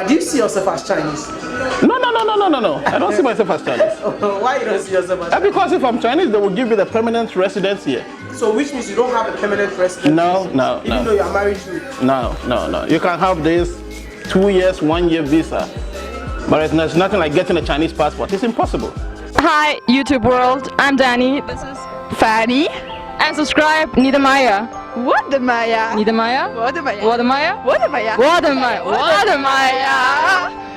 But do you see yourself as Chinese? No. I don't see myself as Chinese. Why you don't see yourself as Chinese? Because if I'm Chinese, they will give me the permanent residence here. So which means you don't have a permanent residence? No. Even though you are married to? No. You can have this 2 years, 1 year visa. But there's nothing like getting a Chinese passport. It's impossible. Hi, YouTube world. I'm Danny. This is Fatty. And subscribe, Niedermeyer. What the Maya? Niedermeyer? What the Maya? What the Maya? What the Maya? What the Maya? What the Maya?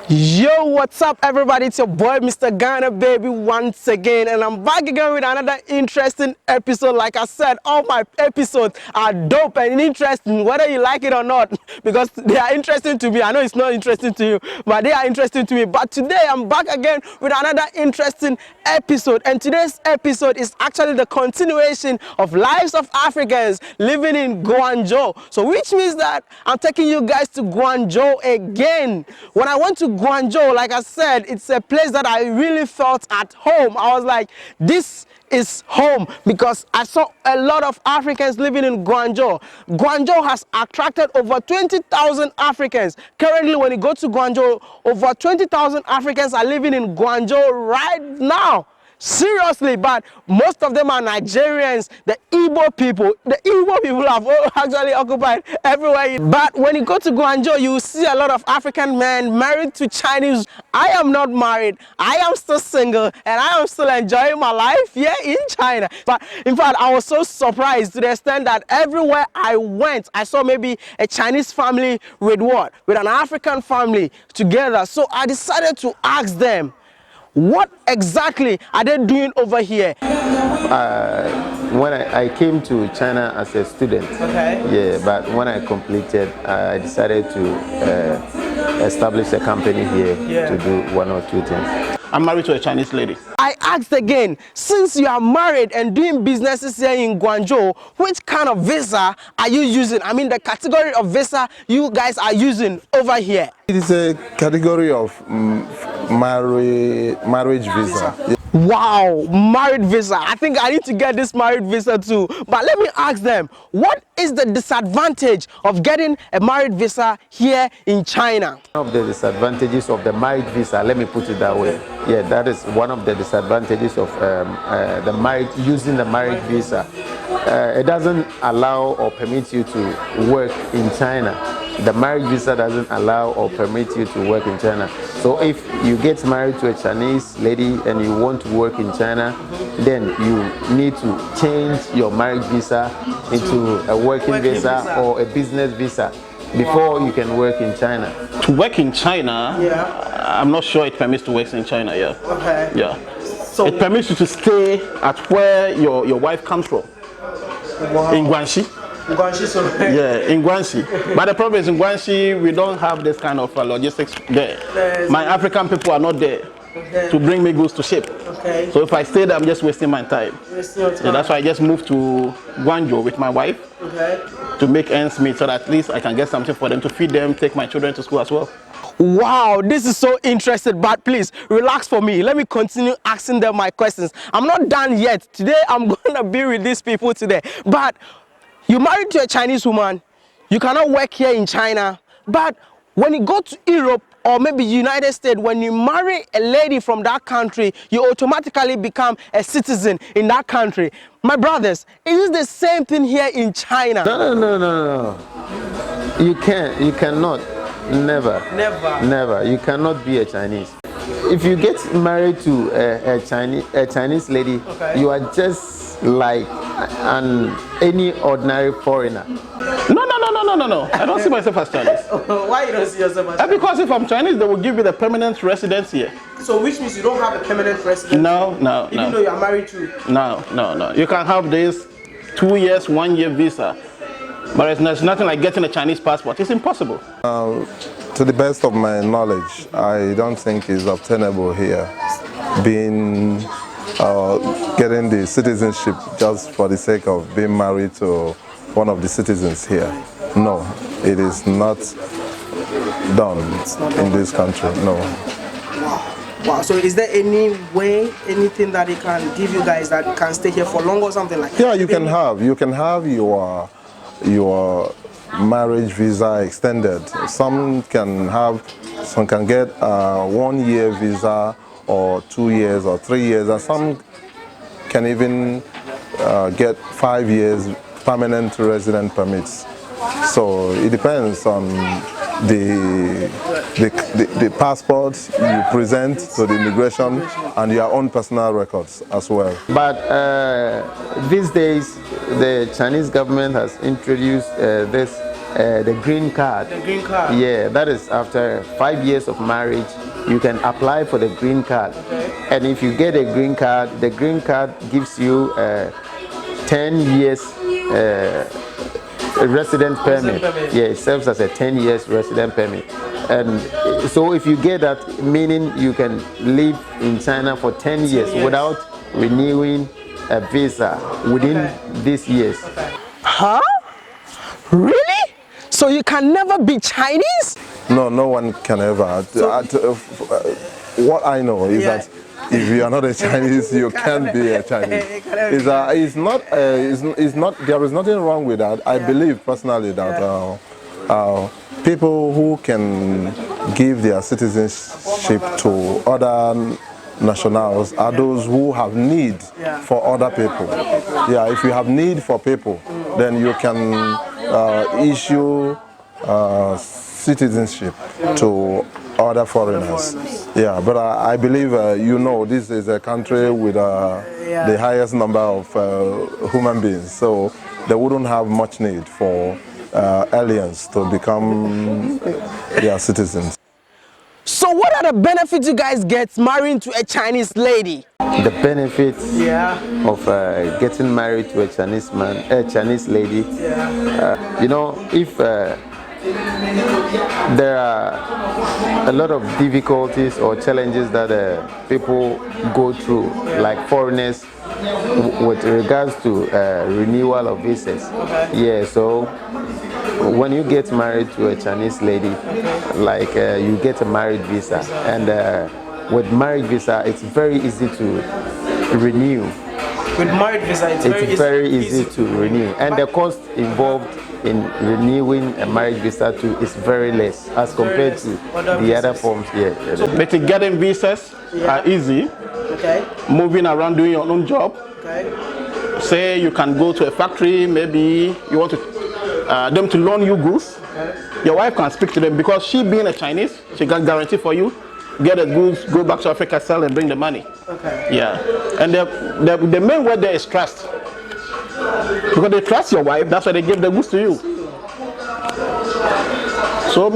Yo, what's up everybody? It's your boy Mr. Ghana Baby once again, and I'm back again with another interesting episode. Like I said, all my episodes are dope and interesting, whether you like it or not, because they are interesting to me. I know it's not interesting to you, but they are interesting to me. But today I'm back again with another interesting episode, and today's episode is actually the continuation of Lives of Africans living in Guangzhou. So which means that I'm taking you guys to Guangzhou again. When I went to Guangzhou, like I said, it's a place that I really felt at home. I was like, this is home, because I saw a lot of Africans living in Guangzhou. Guangzhou has attracted over 20,000 Africans. Currently, when you go to Guangzhou, over 20,000 Africans are living in Guangzhou right now. Seriously, but most of them are Nigerians, the Igbo people. The Igbo people have actually occupied everywhere. But when you go to Guangzhou, you see a lot of African men married to Chinese. I am not married. I am still single, and I am still enjoying my life here in China. But in fact, I was so surprised to the extent that everywhere I went, I saw maybe a Chinese family with what? With an African family together. So I decided to ask them, what exactly are they doing over here? When I came to China as a student, yeah, but when I completed, I decided to establish a company here to do one or two things. I'm married to a Chinese lady. I asked again, since you are married and doing businesses here in Guangzhou, which kind of visa are you using? I mean, the category of visa you guys are using over here. It is a category of marriage visa. Wow, married visa. I think I need to get this married visa too. But let me ask them, what is the disadvantage of getting a married visa here in China? One of the disadvantages of the marriage visa, let me put it that way. Yeah, that is one of the disadvantages of using the marriage visa. It doesn't allow or permit you to work in China. The marriage visa doesn't allow or permit you to work in China. So if you get married to a Chinese lady and you want to work in China, then you need to change your marriage visa into a working visa or a business visa before you can work in China. To work in China, I'm not sure it permits to work in China, So it permits you to stay at where your wife comes from. In Guangxi. In Guangxi. But the problem is in Guangxi, we don't have this kind of logistics there. My African people are not there to bring me goods to ship. So if I stay there, I'm just wasting my time. That's why I just moved to Guangzhou with my wife to make ends meet, so that at least I can get something for them to feed them, take my children to school as well. Wow, this is so interesting, but please relax for me. Let me continue asking them my questions. I'm not done yet. Today, I'm going to be with these people today. But you married to a Chinese woman, you cannot work here in China, but when you go to Europe or maybe United States, when you marry a lady from that country, you automatically become a citizen in that country. My brothers, is it the same thing here in China? No. You cannot. Never. You cannot be a Chinese. If you get married to a Chinese lady, you are just like any ordinary foreigner. No. I don't see myself as Chinese. Why you don't see yourself as Chinese? Because if I'm Chinese, they will give me the permanent residence here. So which means you don't have a permanent residence? No. Even though you are married to? No. You can have this 2 years, 1 year visa. But there's nothing like getting a Chinese passport. It's impossible. To the best of my knowledge, I don't think it's obtainable here. Getting the citizenship just for the sake of being married to one of the citizens here. No, it is not done in this country. No. Wow. So is there any way, anything that they can give you guys that can stay here for long or something like that? Yeah, you can have your marriage visa extended. Some can get 1 year visa, or 2 years, or 3 years, and some can even get 5 years permanent resident permits. So it depends on the passport you present to the immigration and your own personal records as well. But these days, the Chinese government has introduced the green card. The green card? Yeah, that is after 5 years of marriage, you can apply for the green card. Okay. And if you get a green card, the green card gives you 10 years resident permit. Yeah, it serves as a 10 years resident permit. And so if you get that, meaning you can live in China for 10 years without renewing a visa within these years. Huh? Really? So you can never be Chinese? No, no one can ever. What I know is that if you are not a Chinese, you can't be a Chinese. It's not. There is nothing wrong with that. I believe personally that people who can give their citizenship to other nationals are those who have need for other people. Yeah, if you have need for people, then you can issue citizenship to other foreigners. Yeah, but I believe this is a country with the highest number of human beings, so they wouldn't have much need for aliens to become their citizens. So what are the benefits you guys get marrying to a Chinese lady? The benefits of getting married to a Chinese lady, if there are a lot of difficulties or challenges that people go through, like foreigners, with regards to renewal of visas. Yeah, so when you get married to a Chinese lady, like you get a married visa, and with married visa, it's very easy to renew. With married visa, it's very easy to renew, and the cost involved in renewing a marriage visa too is very less as compared to the other forms here. But getting visas are easy. Okay. Moving around doing your own job. Okay. Say you can go to a factory, maybe you want to them to loan you goods. Okay. Your wife can speak to them because she being a Chinese, she can guarantee for you, get the goods, go back to Africa, sell and bring the money. Okay. Yeah. And the main word there is trust. Because they trust your wife, that's why they give the goods to you. So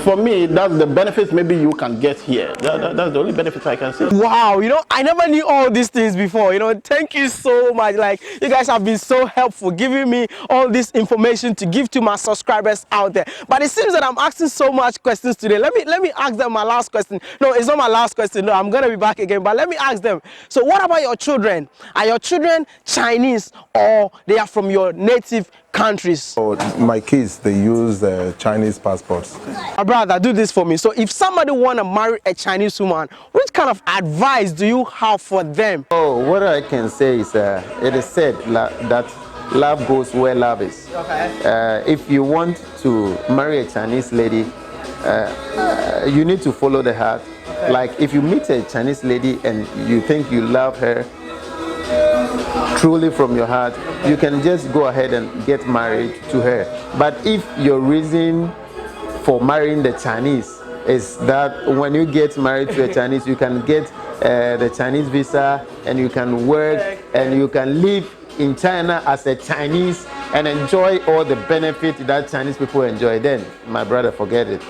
for me, that's the benefits maybe you can get here. That's the only benefits I can see. Wow, I never knew all these things before. Thank you so much. Like, you guys have been so helpful, giving me all this information to give to my subscribers out there. But it seems that I'm asking so much questions today. Let me ask them my last question. No, it's not my last question. No, I'm gonna be back again. But let me ask them. So, what about your children? Are your children Chinese or they are from your native countries? So my kids, they use Chinese passports. My brother, do this for me. So if somebody want to marry a Chinese woman, which kind of advice do you have for them? Oh, what I can say is it is said that love goes where love is. Okay. If you want to marry a Chinese lady, you need to follow the heart. Okay. Like if you meet a Chinese lady and you think you love her truly from your heart, you can just go ahead and get married to her. But if your reason for marrying the Chinese is that when you get married to a Chinese, you can get the Chinese visa and you can work and you can live in China as a Chinese and enjoy all the benefits that Chinese people enjoy, then my brother, forget it.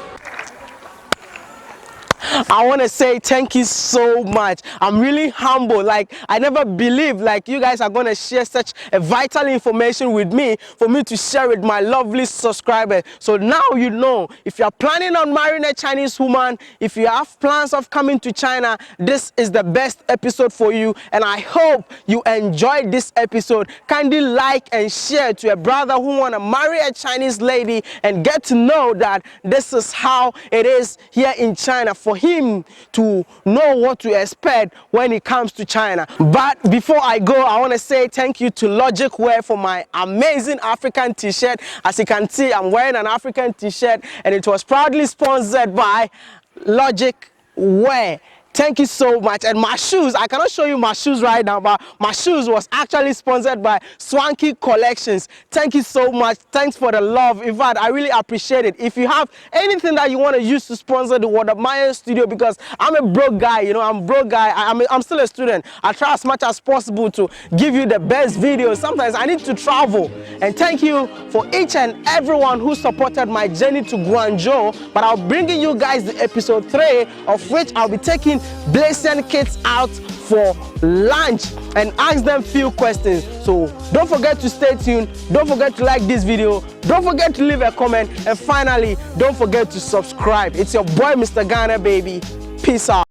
I want to say thank you so much. I'm really humble. Like, I never believed like you guys are going to share such a vital information with me for me to share with my lovely subscribers. So now you know, if you're planning on marrying a Chinese woman, if you have plans of coming to China, this is the best episode for you. And I hope you enjoyed this episode. Kindly like and share to a brother who want to marry a Chinese lady and get to know that this is how it is here in China for him him to know what to expect when it comes to China. But before I go, I want to say thank you to Logic Wear for my amazing African t-shirt. As you can see, I'm wearing an African t-shirt and it was proudly sponsored by Logic Wear. Thank you so much. And my shoes, I cannot show you my shoes right now, but my shoes was actually sponsored by Swanky Collections. Thank you so much. Thanks for the love. In fact, I really appreciate it. If you have anything that you want to use to sponsor the Word of Maya studio, because I'm a broke guy, you know, I'm a broke guy. I'm still a student. I try as much as possible to give you the best videos. Sometimes I need to travel. And thank you for each and everyone who supported my journey to Guangzhou. But I'll bring you guys the episode 3, of which I'll be taking Blazing kids out for lunch and ask them few questions. So don't forget to stay tuned, don't forget to like this video, don't forget to leave a comment, and finally don't forget to subscribe. It's your boy Mr. Ghana, baby. Peace out.